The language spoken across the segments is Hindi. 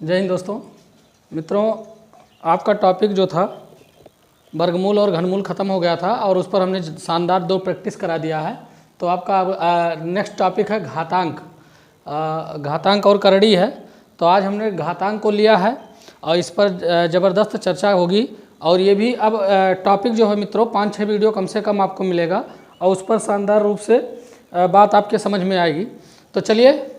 जय हिंद दोस्तों। मित्रों, आपका टॉपिक जो था वर्गमूल और घनमूल ख़त्म हो गया था और उस पर हमने शानदार 2 प्रैक्टिस करा दिया है। तो आपका अब नेक्स्ट टॉपिक है घातांक। घातांक और करड़ी है। तो आज हमने घातांक को लिया है और इस पर ज़बरदस्त चर्चा होगी। और ये भी अब टॉपिक जो है मित्रों 5-6 वीडियो कम से कम आपको मिलेगा और उस पर शानदार रूप से बात आपके समझ में आएगी। तो चलिए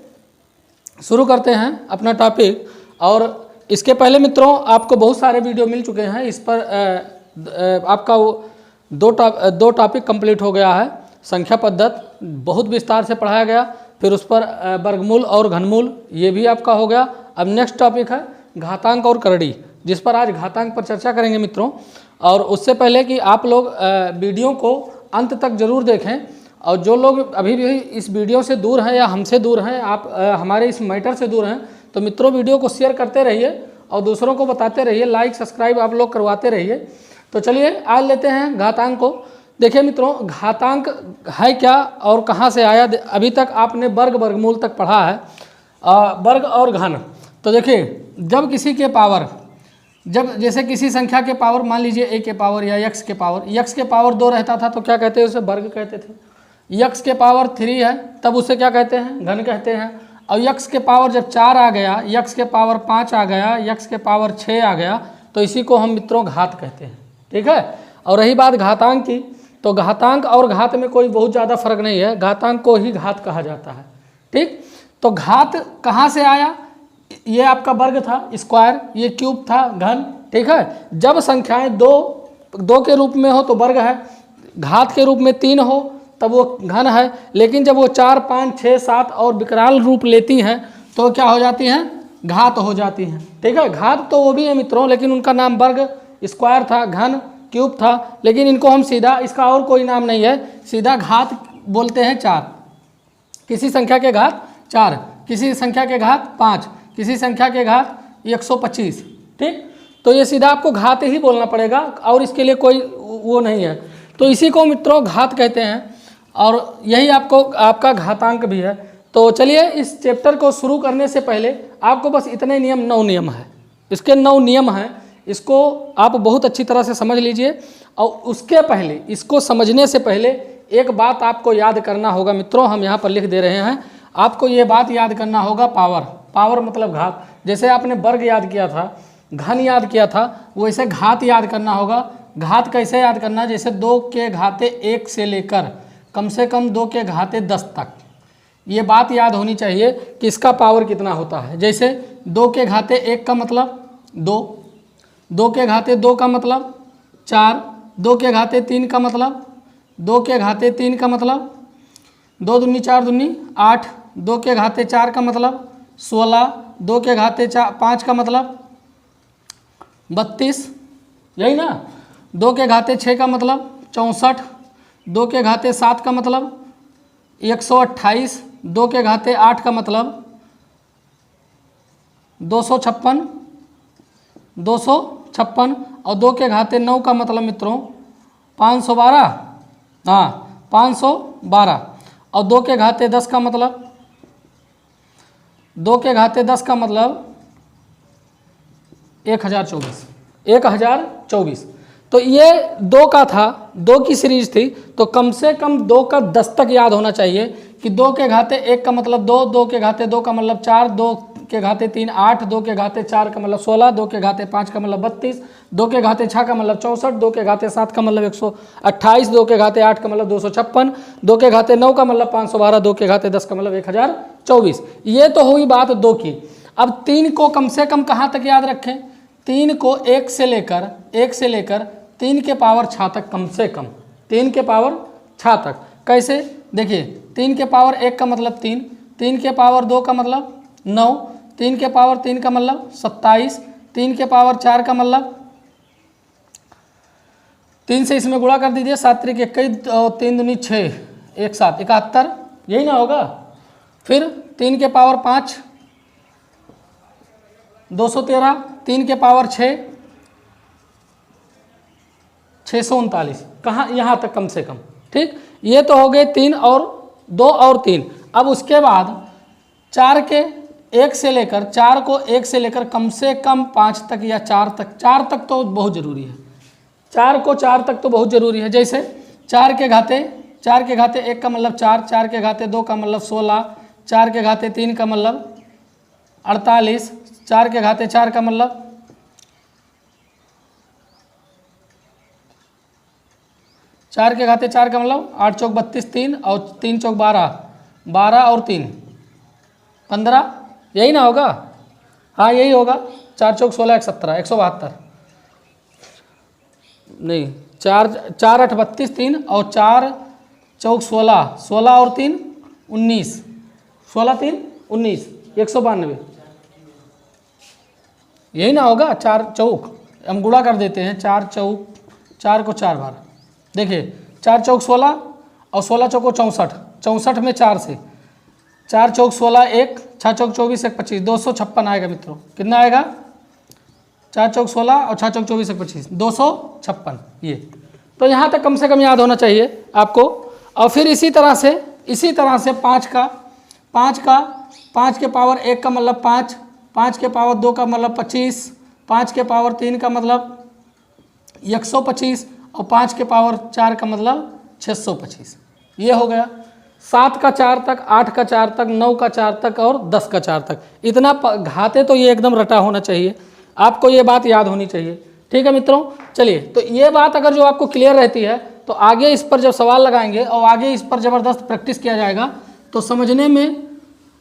शुरू करते हैं अपना टॉपिक। और इसके पहले मित्रों आपको बहुत सारे वीडियो मिल चुके हैं। इस पर आपका दो टॉपिक कंप्लीट हो गया है। संख्या पद्धत बहुत विस्तार से पढ़ाया गया, फिर उस पर वर्गमूल और घनमूल ये भी आपका हो गया। अब नेक्स्ट टॉपिक है घातांक और करड़ी, जिस पर आज घातांक पर चर्चा करेंगे मित्रों। और उससे पहले कि आप लोग वीडियो को अंत तक जरूर देखें, और जो लोग अभी भी इस वीडियो से दूर हैं या हमसे दूर हैं, आप हमारे इस मैटर से दूर हैं, तो मित्रों वीडियो को शेयर करते रहिए और दूसरों को बताते रहिए, लाइक सब्सक्राइब आप लोग करवाते रहिए। तो चलिए आज लेते हैं घातांक को। देखिए मित्रों, घातांक है क्या और कहाँ से आया। अभी तक आपने वर्ग वर्गमूल तक पढ़ा है, वर्ग और घन। तो देखिए, जब किसी के पावर, जब जैसे किसी संख्या के पावर मान लीजिए a के पावर या x के पावर 2 रहता था तो क्या कहते हैं, उसे वर्ग कहते थे। x के पावर 3 है तब उसे क्या कहते हैं, घन कहते हैं। और x के पावर जब 4 आ गया, x के पावर 5 आ गया, x के पावर 6 आ गया, तो इसी को हम मित्रों घात कहते हैं। ठीक है। और रही बात घातांक की, तो घातांक और घात में कोई बहुत ज़्यादा फर्क नहीं है, घातांक को ही घात कहा जाता है। ठीक। तो घात कहाँ से आया, ये आपका वर्ग था, स्क्वायर, ये क्यूब था, घन। ठीक है। जब संख्याएं दो के रूप में हो तो वर्ग है, घात के रूप में 3 हो तब वो घन है। लेकिन जब वो 4, 5, 6, 7 और विकराल रूप लेती हैं तो क्या हो जाती हैं, घात हो जाती हैं। ठीक है। घात तो वो भी है मित्रों, लेकिन उनका नाम वर्ग, स्क्वायर था, घन, क्यूब था। लेकिन इनको हम सीधा, इसका और कोई नाम नहीं है, सीधा घात बोलते हैं। 4 किसी संख्या के घात 4, किसी संख्या के घात 5, किसी संख्या के घात 125। ठीक। तो ये सीधा आपको घात ही बोलना पड़ेगा और इसके लिए कोई वो नहीं है। तो इसी को मित्रों घात कहते हैं और यही आपका घातांक भी है। तो चलिए इस चैप्टर को शुरू करने से पहले आपको बस इतने 9 नियम है, इसके 9 नियम हैं, इसको आप बहुत अच्छी तरह से समझ लीजिए। और उसके पहले, इसको समझने से पहले एक बात आपको याद करना होगा मित्रों, हम यहाँ पर लिख दे रहे हैं। आपको ये बात याद करना होगा, पावर मतलब घात। जैसे आपने वर्ग याद किया था, घन याद किया था, वैसे घात याद करना होगा। घात कैसे याद करना, जैसे 2 के घाते 1 से लेकर कम से कम 2 के घाते 10 तक, ये बात याद होनी चाहिए कि इसका पावर कितना होता है। जैसे 2 के घाते 1 का मतलब 2, 2 के घाते 2 का मतलब 4, 2 के घाते 3 का मतलब 2 के घाते 3 का मतलब 2 दूनी 4 दूनी 8, 2 के घाते 4 का मतलब 16, 2 के घाते 5 का मतलब 32, यही ना। 2 के घाते 6 का मतलब 64, 2 के घाते 7 का मतलब 128, 2 के घाते 8 का मतलब 256 और 2 के घाते 9 का मतलब मित्रों 512, हाँ 512। और 2 के घाते 10 का मतलब, 2 के घाते 10 का मतलब 1024। तो ये 2 का था, 2 की सीरीज थी, तो कम से कम 2 का 10 तक याद होना चाहिए कि 2 के घाते 1 का मतलब 2, 2 के घाते 2 का मतलब 4, 2 के घाते 3 8, 2 के घाते 4 का मतलब 16, 2 के घाते 5 का मतलब 32, 2 के घाते 6 का मतलब 64, 2 के घाते 7 का मतलब 128, 2 के घाते 8 का मतलब 256, 2 के घाते 9 का मतलब 512, 2 के घाते 10 का मतलब 1024। ये तो हुई बात 2 की। अब 3 को कम से कम कहाँ तक याद रखें, 3 को 1 से लेकर 3 के पावर 6 तक, कम से कम 3 के पावर 6 तक। कैसे, देखिए 3 के पावर 1 का मतलब 3, 3 के पावर 2 का मतलब 9, 3 के पावर 3 का मतलब 27, 3 के पावर 4 का मतलब 3 से इसमें गुणा कर दीजिए, 7 3 21 और 3 दूनी 6, 1 7 71, यही ना होगा। फिर 3 के पावर 5 213, 3 के पावर 6 639, कहाँ, यहाँ तक कम से कम। ठीक। ये तो हो गए 3 और 2 और 3। अब उसके बाद 4 के 1 से लेकर 4 को 1 से लेकर कम से कम 5 तक या 4 तक, 4 तक तो बहुत ज़रूरी है, 4 को 4 तक तो बहुत ज़रूरी है। जैसे 4 के घाते 1 का मतलब 4, 4 के घाते 2 का मतलब 16, 4 के घाते 3 का मतलब 48, 4 के घाते 4 का मतलब 4 के घाते 4 का मतलब 8 चौक 32, 3 और 3 चौक 12, 12 और 3 15, यही ना होगा? हाँ यही होगा। 4 चौक 16, 17, 172 नहीं, 4 8 32, 3 और 4 चौक 16, 16 और 3 19, 16 3 19, 192, यही ना होगा? 4 चौक हम गुणा कर देते हैं, 4 चौक 4 को 4 बार, देखिए 4 चौक 16 और 16 चौको 64, 64 में 4 से 4 चौक 16 1, 6 चौक 24 1 25, 256 आएगा मित्रों। कितना आएगा? 4 चौक 16 और 6 चौक 24 1 25, 256। ये तो यहाँ तक कम से कम याद होना चाहिए आपको। और फिर इसी तरह से 5 के पावर 1 का मतलब 5, 5 के पावर 2 का मतलब 25, 5 के पावर 3 का मतलब 125 और 5 के पावर 4 का मतलब 625। ये हो गया 7 का 4 तक, 8 का 4 तक, 9 का 4 तक और 10 का 4 तक। इतना घाते तो ये एकदम रटा होना चाहिए, आपको ये बात याद होनी चाहिए। ठीक है मित्रों, चलिए तो ये बात अगर जो आपको क्लियर रहती है तो आगे इस पर जब सवाल लगाएंगे और आगे इस पर ज़बरदस्त प्रैक्टिस किया जाएगा तो समझने में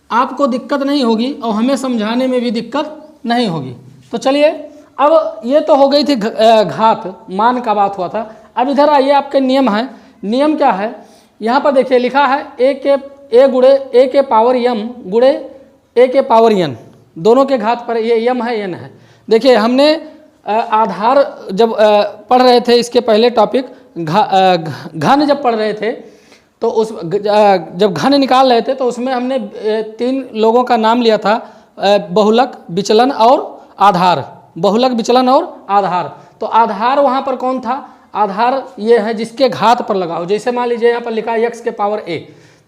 आपको दिक्कत नहीं होगी और हमें समझाने में भी दिक्कत नहीं होगी। तो चलिए, अब ये तो हो गई थी घात मान का बात हुआ था। अब इधर आइए, आपके नियम है। नियम क्या है? यहाँ पर देखिए लिखा है ए गुणे ए के पावर यम गुणे ए के पावर यन, दोनों के घात पर ये यम है यन है। देखिए हमने आधार जब पढ़ रहे थे, इसके पहले टॉपिक घन जब पढ़ रहे थे तो उस जब घन निकाल रहे थे तो उसमें हमने 3 लोगों का नाम लिया था, बहुलक, विचलन और आधार। बहुलक, विचलन और आधार। तो आधार वहाँ पर कौन था? आधार ये है जिसके घात पर लगा हो। जैसे मान लीजिए यहाँ पर लिखा है x के पावर a,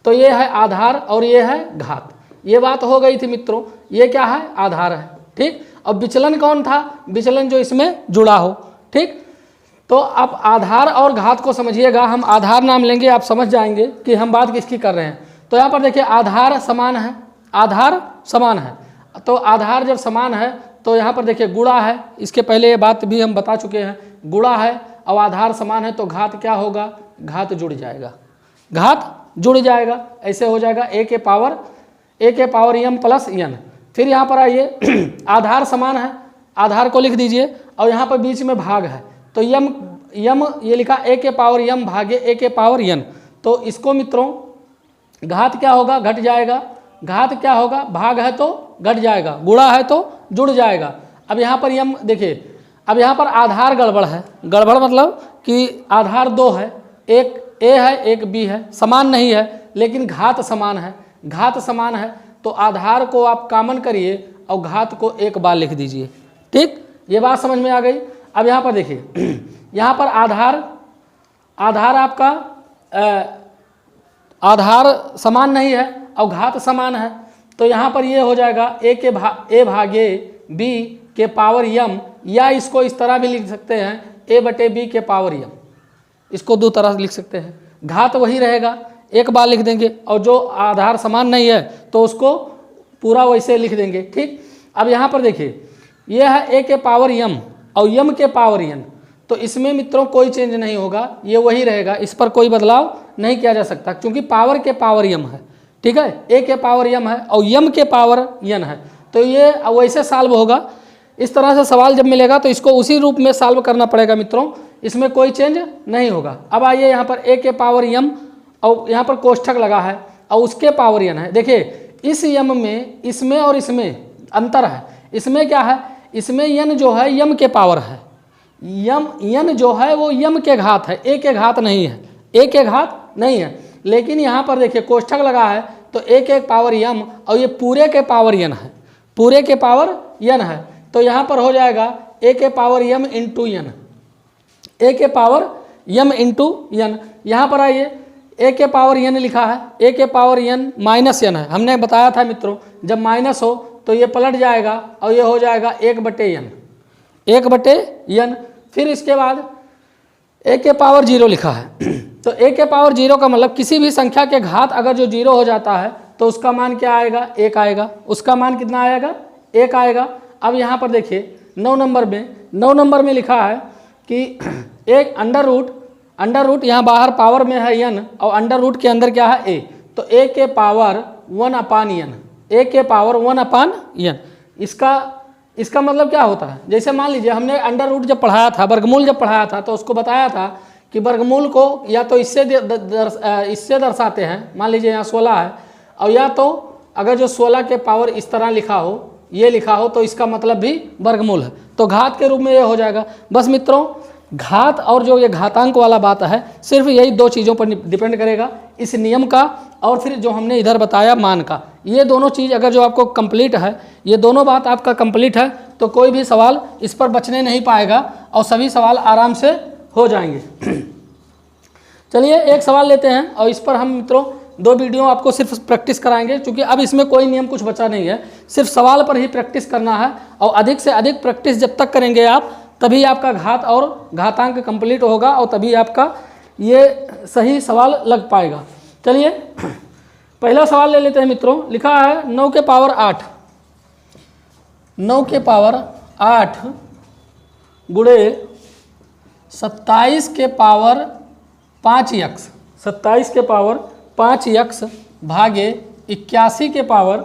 तो ये है आधार और ये है घात। ये बात हो गई थी मित्रों, ये क्या है? आधार है। ठीक। अब विचलन कौन था? विचलन जो इसमें जुड़ा हो। ठीक। तो अब आधार और घात को समझिएगा। हम आधार नाम लेंगे, आप समझ जाएंगे कि हम बात किसकी कर रहे हैं। तो यहाँ पर देखिए आधार समान है, आधार समान है। तो आधार जब समान है तो यहाँ पर देखिए गुणा है, इसके पहले ये बात भी हम बता चुके हैं। गुणा है और आधार समान है तो घात क्या होगा? घात जुड़ जाएगा, घात जुड़ जाएगा। ऐसे हो जाएगा ए के पावर यम प्लस यन। फिर यहाँ पर आइए, आधार समान है, आधार को लिख दीजिए और यहाँ पर बीच में भाग है तो यम ये लिखा ए के पावर यम भागे ए के पावर यन। तो इसको मित्रों घात क्या होगा? घट जाएगा। घात क्या होगा? भाग है तो घट जाएगा, गुणा है तो जुड़ जाएगा। अब यहाँ पर यम देखिए, अब यहाँ पर आधार गड़बड़ है। गड़बड़ मतलब कि आधार 2 है, एक ए है एक बी है, समान नहीं है, लेकिन घात समान है। घात समान है तो आधार को आप कॉमन करिए और घात को एक बार लिख दीजिए। ठीक, ये बात समझ में आ गई। अब यहाँ पर देखिए, यहाँ पर आधार आपका आधार समान नहीं है और घात समान है तो यहाँ पर ये हो जाएगा ए भागे बी के पावर यम, या इसको इस तरह भी लिख सकते हैं ए बटे बी के पावर यम। इसको 2 तरह से लिख सकते हैं। घात वही रहेगा, एक बार लिख देंगे, और जो आधार समान नहीं है तो उसको पूरा वैसे लिख देंगे। ठीक। अब यहाँ पर देखिए, यह है ए के पावर यम और यम के पावर यन, तो इसमें मित्रों कोई चेंज नहीं होगा, ये वही रहेगा, इस पर कोई बदलाव नहीं किया जा सकता क्योंकि पावर के पावर यम है। ठीक है, ए के पावर यम है और यम के पावर यन है, तो ये वैसे सॉल्व होगा। इस तरह से सवाल जब मिलेगा तो इसको उसी रूप में सॉल्व करना पड़ेगा मित्रों, इसमें कोई चेंज नहीं होगा। अब आइए यहाँ पर ए के पावर यम और यहाँ पर कोष्ठक लगा है और उसके पावर यन है। देखिए इस यम में, इसमें और इसमें अंतर है। इसमें क्या है? इसमें यन जो है यम के पावर है, यन जो है वो यम के घात है, ए के घात नहीं है, ए के घात नहीं है। लेकिन यहाँ पर देखिए कोष्ठक लगा है तो ए के पावर यम और ये पूरे के पावर यन है, पूरे के पावर यन है। तो यहाँ पर हो जाएगा ए के पावर यम इंटू यन, ए के पावर यम इंटू यन। यहाँ पर आइए, ए के पावर यन लिखा है, ए के पावर यन माइनस यन है। हमने बताया था मित्रों जब माइनस हो तो ये पलट जाएगा और ये हो जाएगा 1/n, 1/n। फिर इसके बाद a के पावर 0 लिखा है तो a के पावर 0 का मतलब किसी भी संख्या के घात अगर जो 0 हो जाता है तो उसका मान क्या आएगा, 1 आएगा। उसका मान कितना आएगा, 1 आएगा। अब यहाँ पर देखिए 9 नंबर में लिखा है कि एक अंडर रूट यहाँ बाहर पावर में है n और अंडर रूट के अंदर क्या है a, तो a के पावर 1/n, a के पावर 1/n। इसका मतलब क्या होता है, जैसे मान लीजिए हमने अंडर रूट जब पढ़ाया था, वर्गमूल जब पढ़ाया था तो उसको बताया था कि वर्गमूल को या तो इससे दर्शाते हैं, मान लीजिए यहाँ 16 है और या तो अगर जो 16 के पावर इस तरह लिखा हो, ये लिखा हो, तो इसका मतलब भी वर्गमूल है, तो घात के रूप में ये हो जाएगा। बस मित्रों घात और जो ये घातांक वाला बात है सिर्फ यही 2 चीज़ों पर डिपेंड करेगा, इस नियम का और फिर जो हमने इधर बताया मान का। ये दोनों चीज़ अगर जो आपको कंप्लीट है, ये दोनों बात आपका कंप्लीट है तो कोई भी सवाल इस पर बचने नहीं पाएगा और सभी सवाल आराम से हो जाएंगे। चलिए एक सवाल लेते हैं और इस पर हम मित्रों 2 वीडियो आपको सिर्फ प्रैक्टिस कराएंगे, क्योंकि अब इसमें कोई नियम कुछ बचा नहीं है, सिर्फ सवाल पर ही प्रैक्टिस करना है और अधिक से अधिक प्रैक्टिस जब तक करेंगे आप तभी आपका घात और घातांक कंप्लीट होगा और तभी आपका ये सही सवाल लग पाएगा। चलिए पहला सवाल ले लेते हैं मित्रों। लिखा है 9 के पावर 8, 9 के पावर 8 गुणे 27 के पावर 5x, 27 के पावर 5x भागे 81 के पावर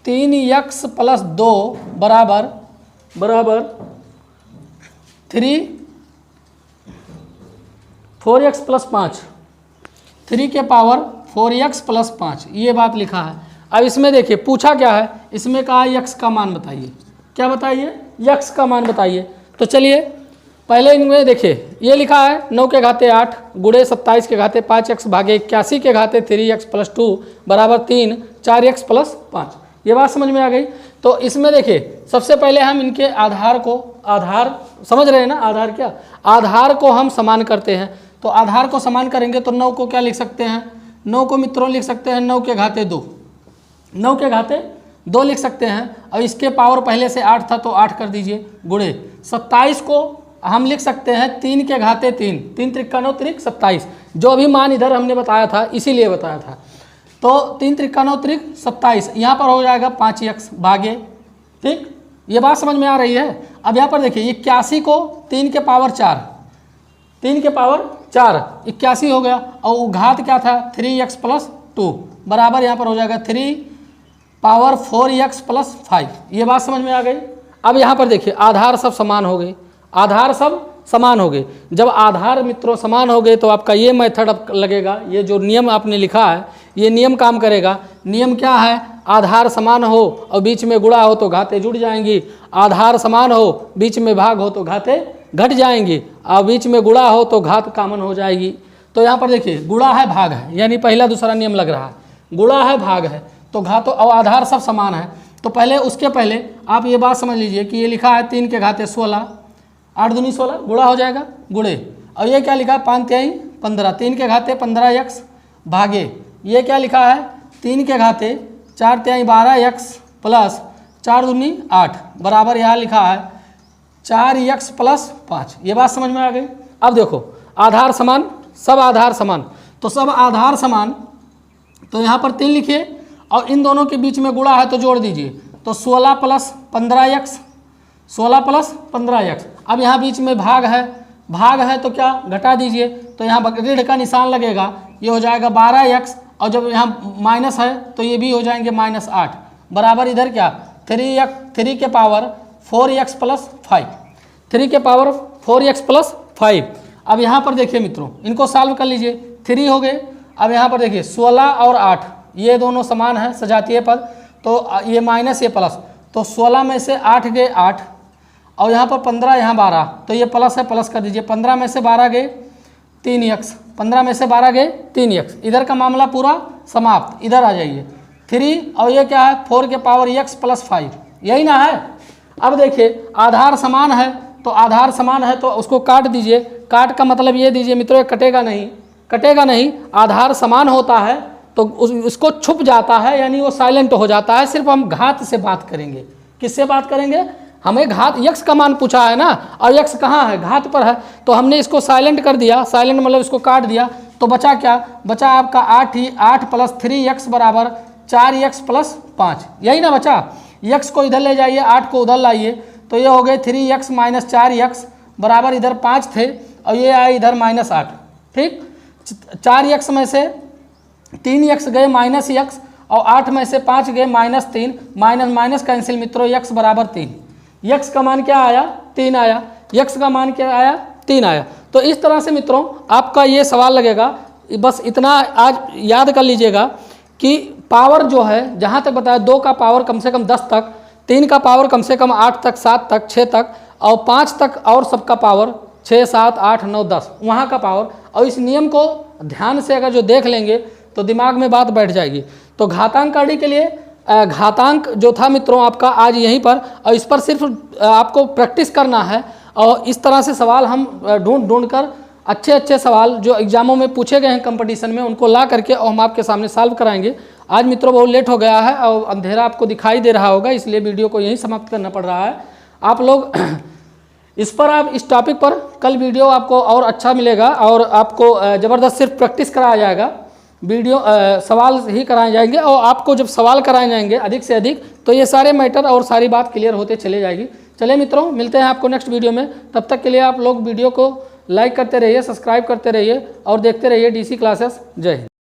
3x प्लस 2 बराबर 4x प्लस 5, 3 के पावर 4x प्लस 5, ये बात लिखा है। अब इसमें देखिए पूछा क्या है, इसमें कहा x का मान बताइए। क्या बताइए, x का मान बताइए। तो चलिए पहले इनमें देखिए ये लिखा है 9 के घाते 8 गुणे 27 के घाते 5x भागे 81 के घाते 3x प्लस 2 बराबर 3 4x प्लस 5। ये बात समझ में आ गई। तो इसमें देखिए सबसे पहले हम इनके आधार समझ रहे हैं ना, आधार क्या, आधार को हम समान करते हैं। तो आधार को समान करेंगे तो 9 को क्या लिख सकते हैं, 9 को मित्रों लिख सकते हैं 9 के घाते 2, 9 के घाते 2 लिख सकते हैं और इसके पावर पहले से 8 था तो 8 कर दीजिए गुणे 27 को हम लिख सकते हैं 3 के घाते 3, 3 त्रिका 9 त्रिक 27, जो अभी मान इधर हमने बताया था इसीलिए बताया था। तो 3 त्रिका 9 त्रिक 27, यहाँ पर हो जाएगा 5x भागे, ठीक, ये बात समझ में आ रही है। अब यहाँ पर देखिए 81 को 3 के पावर 4, 3 के पावर 4 81 हो गया और घात क्या था 3x प्लस 2 बराबर यहाँ पर हो जाएगा 3 पावर 4x प्लस 5। ये बात समझ में आ गई। अब यहाँ पर देखिए आधार सब समान हो गए, आधार सब समान हो गए। जब आधार मित्रों समान हो गए तो आपका ये मेथड अब लगेगा, ये जो नियम आपने लिखा है ये नियम काम करेगा। नियम क्या है, आधार समान हो और बीच में गुणा हो तो घाते जुड़ जाएंगी, आधार समान हो बीच में भाग हो तो घाते घट जाएंगी और बीच में गुणा हो तो घात कॉमन हो जाएगी। तो यहाँ पर देखिए गुणा है भाग है, यानी पहला दूसरा नियम लग रहा है, गुणा है भाग है तो घातों और आधार सब समान है। तो पहले उसके पहले आप ये बात समझ लीजिए कि ये लिखा है 3 के घाते 16, 8 दूनी 16 गुणा हो जाएगा गुणे, और ये क्या लिखा है 5 तिहाई 15, 3 के घाते 15x भागे, ये क्या लिखा है 3 के घाते 4 तिहाई 12x प्लस 4 दूनी 8 बराबर यहाँ लिखा है 4x प्लस 5। ये बात समझ में आ गई। अब देखो आधार समान, सब आधार समान, तो सब आधार समान तो यहाँ पर 3 लिखिए और इन दोनों के बीच में गुणा है तो जोड़ दीजिए, तो 16 प्लस 15x, 16 प्लस 15x। अब यहाँ बीच में भाग है तो क्या घटा दीजिए, तो यहाँ ऋण का निशान लगेगा, ये हो जाएगा 12x और जब यहाँ माइनस है तो ये भी हो जाएंगे -8 बराबर इधर क्या 3 के पावर 4x प्लस 5, 3 के पावर 4x प्लस 5। अब यहाँ पर देखिए मित्रों इनको सॉल्व कर लीजिए, 3 हो गए। अब यहाँ पर देखिए 16 और 8 ये दोनों समान है सजातीय पद, तो ये माइनस ये प्लस, तो 16 में से 8 गए 8 और यहाँ पर 15 यहाँ 12, तो ये प्लस है प्लस कर दीजिए, 15 में से 12 गए 3x, 15 में से 12 गए 3x। इधर का मामला पूरा समाप्त, इधर आ जाइए 3 और ये क्या है 4 के पावर x प्लस 5, यही ना है। अब देखिए आधार समान है तो आधार समान है तो उसको काट दीजिए, काट का मतलब ये दीजिए मित्रों कटेगा नहीं, कटेगा नहीं, आधार समान होता है तो उसको छुप जाता है, यानी वो साइलेंट हो जाता है। सिर्फ हम घात से बात करेंगे। किससे बात करेंगे? हमें घात यक्स का मान पूछा है ना, और यक्स कहाँ है? घात पर है। तो हमने इसको साइलेंट कर दिया, साइलेंट मतलब इसको काट दिया। तो बचा क्या? बचा आपका 8 ही 8 + 3x बराबर 4x + 5, यही ना बचा। यक्स को इधर ले जाइए, 8 को उधर लाइए, तो ये हो गए 3x - 4x बराबर इधर 5 थे और ये आए इधर -8। ठीक, 4x में से 3x गए -x और 8 में से 5 गए -3, माइनस माइनस कैंसिल मित्रों, x बराबर 3। यक्स का मान क्या आया? 3 आया। यक्स का मान क्या आया? 3 आया। तो इस तरह से मित्रों आपका ये सवाल लगेगा। बस इतना आज याद कर लीजिएगा कि पावर जो है, जहाँ तक बताया 2 का पावर कम से कम 10 तक, 3 का पावर कम से कम 8 तक, 7 तक, 6 तक, और 5 तक और सबका पावर 6, 7, 8, 9, 10 वहाँ का पावर। और इस नियम को ध्यान से अगर जो देख लेंगे तो दिमाग में बात बैठ जाएगी। तो घातांक करने के लिए घातांक जो था मित्रों आपका आज यहीं पर, और इस पर सिर्फ आपको प्रैक्टिस करना है। और इस तरह से सवाल हम ढूंढ कर अच्छे अच्छे सवाल जो एग्जामों में पूछे गए हैं कंपटीशन में, उनको ला करके और हम आपके सामने सॉल्व कराएंगे। आज मित्रों बहुत लेट हो गया है और अंधेरा आपको दिखाई दे रहा होगा, इसलिए वीडियो को यहीं समाप्त करना पड़ रहा है। आप लोग इस पर, आप इस टॉपिक पर कल वीडियो आपको और अच्छा मिलेगा और आपको ज़बरदस्त सिर्फ प्रैक्टिस कराया जाएगा। वीडियो सवाल ही कराए जाएंगे, और आपको जब सवाल कराए जाएंगे अधिक से अधिक, तो ये सारे मैटर और सारी बात क्लियर होते चले जाएगी। चलिए मित्रों, मिलते हैं आपको नेक्स्ट वीडियो में। तब तक के लिए आप लोग वीडियो को लाइक करते रहिए, सब्सक्राइब करते रहिए और देखते रहिए DC क्लासेस। जय हिंद।